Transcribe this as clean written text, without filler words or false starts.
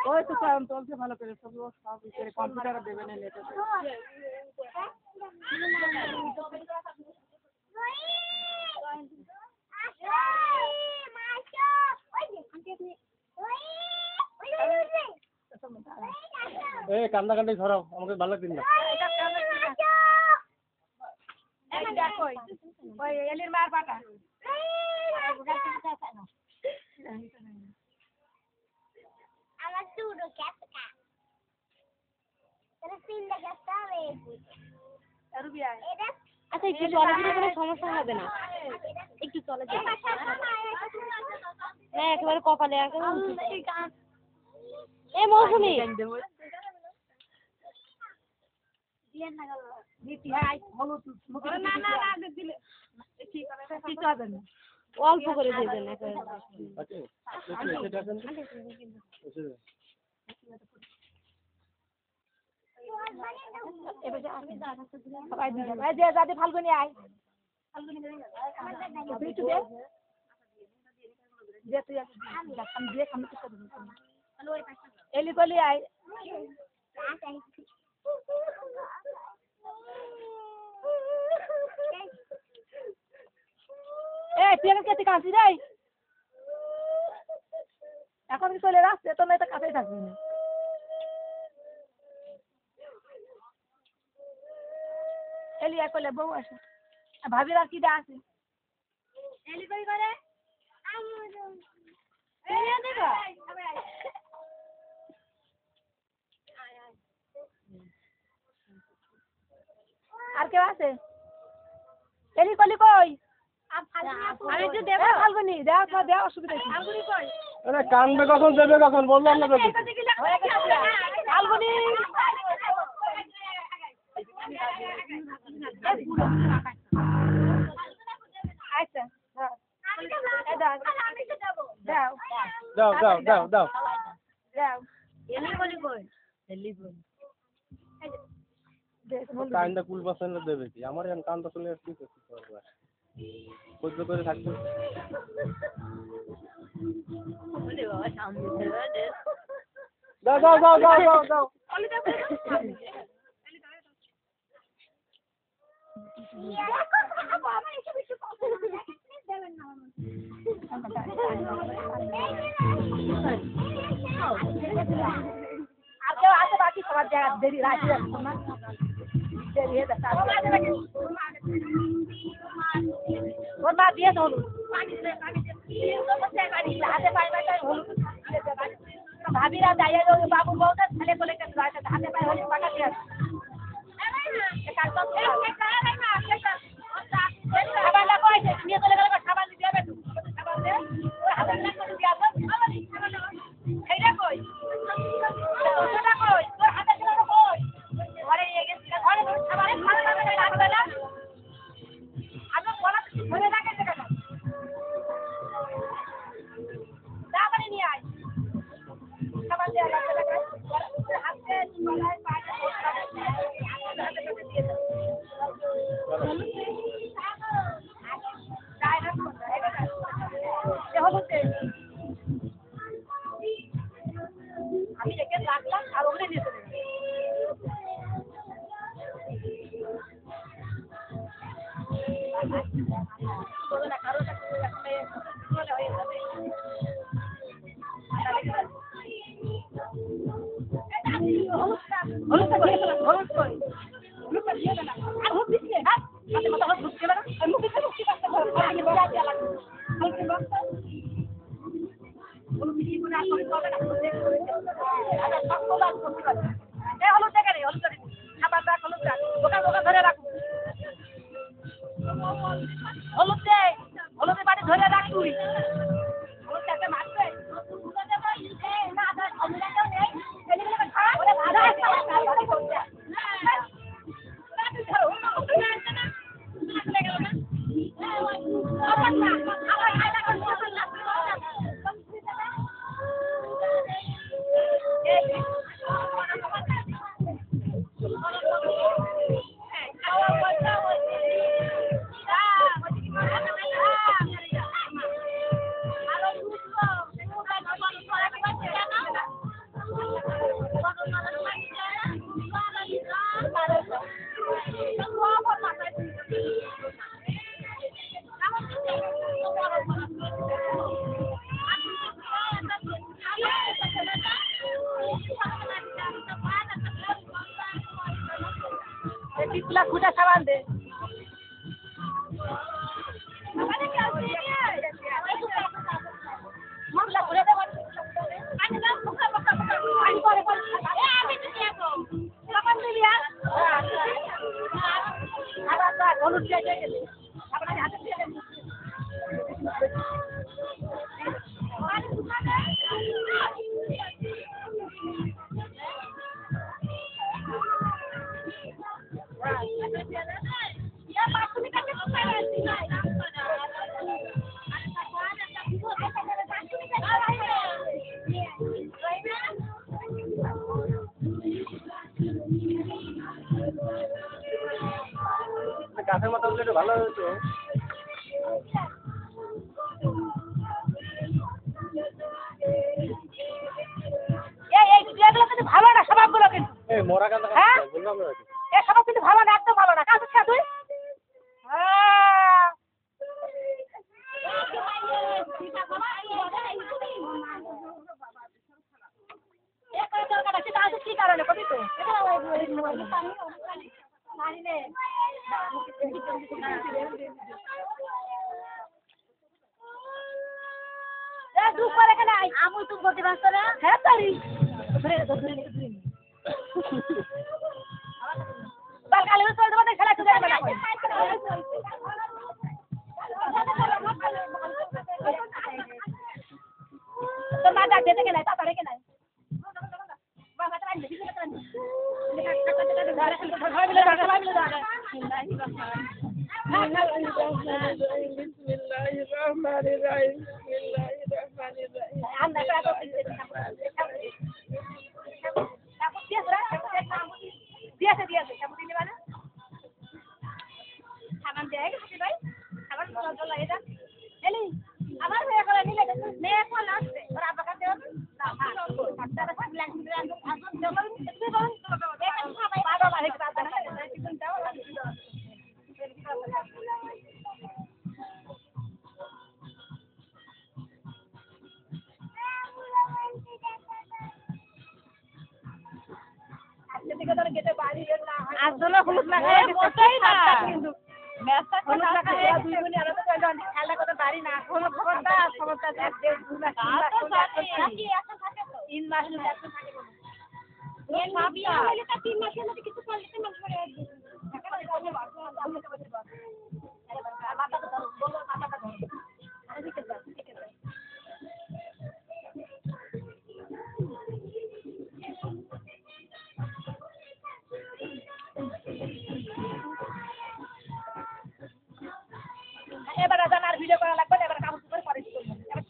ওই তো স্যার চলছে ভালো করে সব কম্পিউটারে দেবে না নেটে কান্দাকান্দি ধরাও আমাকে ভালো লাগছে না এলির মার পাটা আমার চুড়ো ক্যাপকা তাহলে সিন দেখাতে হবে রুবিয়া আচ্ছা একটু চলে গেলে কোনো সমস্যা হবে না একটু চলে যাবে হ্যাঁ একেবারে কপালে এ মৌসুমি অল্প করে দিবেন ফাল্গুনি আয় এলি গলি আয় কে কাঁচি রে এখন চলে আসছে তো মেয়েটা কাছেই থাকবি না এলি একলে বউ আসে ভাবির আর কি দা আছে এলি কই করে আর কেউ আছে এলি কলি কই ফাল্গুনি দেওয়া অসুবিধা কানবে কখন দেবে কখন বললাম না ফাল্গুনি আচ্ছা দাও দাও দাও দাও দাও এলি কলি কই এলি কই কান্দা কুল বাসনে দেবে কি আমার এখন কান্দা চলে আসছে কি করব সহ্য করে থাকবে দাও দাও দাও দাও দাও দাও আজকে আছে বাকি সবার জায়গা দেরি রাখি যাচ্ছে না দেরি হয়ে যাচ্ছে ওর মা দিয়ে ধরুন হাতে পায়ে পায়ে হলুদ ভাবিরা যাইয়া বাবু বউটা ছেলে বলে হাতে পায়ে হলুদ পাকা দিয়ে খাবার না কয়েছে নিয়ে চলে গেলে খাবার দিতে হবে হাতে এইটা কই ওটা কই তোর হাতে ছিল কই ঘরে নিয়ে গেছি ঘরে খাবার লাগবে না আমি বলা ধরে রাখে কেন দাবারে নিয়ে আয় খাবার দেওয়া লাগবে হাতে গলায় পায়ে আমি রেখে রাখলাম আর ওখানে নিয়ে চলে হলুদের বাড়ি ধরে রাখ তুই দে মশলা করে দে পানি দাও মুখা মুখা মুখা পানি করে করে আমি তো দিয়ে দেব লবণ দিবি আবার দা হলুদ দিয়ে দে আবার হাতে দিয়ে দে পানি শুকা দে ya pasuni ka sa para sila গাছের মাথা উঠলে ভালো হতো এই ভিডিওগুলো কিন্তু ভালো না সবগুলো কিন্তু এই মোরা কান্দা হ্যাঁ? বললাম না এ সব কিন্তু ভালো না একদম ভালো না কাজ খা তুই কি কারণে কবি তো দুঃখ করে কেন আমি তুমি বলতে পারছো না হ্যাঁ তারি কালে চল দেবো খেলা চলে যাবে তোর মা ডাক দিতে গেলে তাড়াতাড়ি কে নাই আবার হয়ে গেল নিলে মেয়ে কোন আসছে ওর আব্বাকে দেও আপনারা প্ল্যান করে আসুন জলন একটু বলুন বাবা বাড়ি কাজ না কিছু দাও আজকে থেকে তোর গেটে বাড়ি এর না আজ জন্য হলুদ লাগাই মোটেই না কিন্তু মেসা হলুদ লাগাই দুই গুণে আলাদা করে খেলা করতে পারি না কোনো খবরটা দেখ দেখ দুলা তিন মাস একটু থাকে এই মাপিয়া হলে তা 3 মাসের মধ্যে কিছু করলে 3 মাস পরে মাথা তো ধরো বলো মাথাটা ধরো আরে দিকে যাও এবার জানার ভিডিও করা লাগবে এবার কাম করে পরে করব এবার